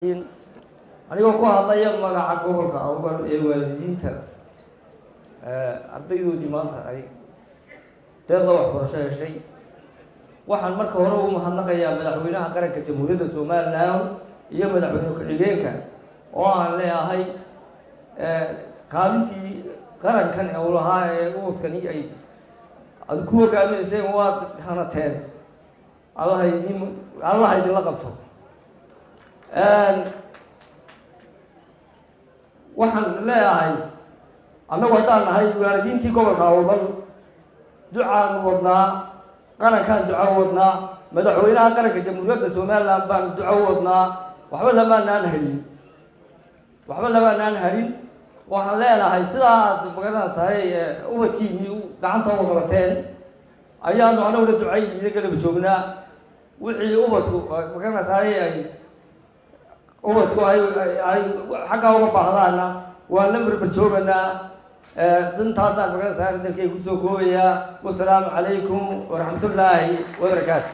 anigoo ku hadlaya magaca gobolka awdal ee waalidiinta ardaydoodii maanta ay deeqda waxbarasho heshay waxaan marka hore u mahadnaqayaa madaxweynaha qaranka jamhuuriyadda Soomaaliland iyo madaxweyne ku-xigeenka oo aan leeyahay kaalintii qarankan ee uu lahaa ee ubadkani ay ku hogaaminaysay waad hanateen Allah idinla qabto waxaan leeyahay annagu haddaan nahay waalidiintii gobolka awdal ducaan wadnaa qarankaan duco wadnaa madaxweynaha qaranka jamhuuriyadda Soomaaliland baan duco wadnaa waxba lamaanaan harin waxaan leenahay sidaa magaranaysaay ubadkiinii gacanta uga qabateen ayaanu anaguna ducaydiina galab joognaa wixii ubadku magaranaysaay ay ubadku ay xagga uga baahdaana waa la barbarjooganaa intaasaan magaranaysaay dalkay kusoo koobayaa wasalaamu calaykum waraxmatullaahi wabarakaatu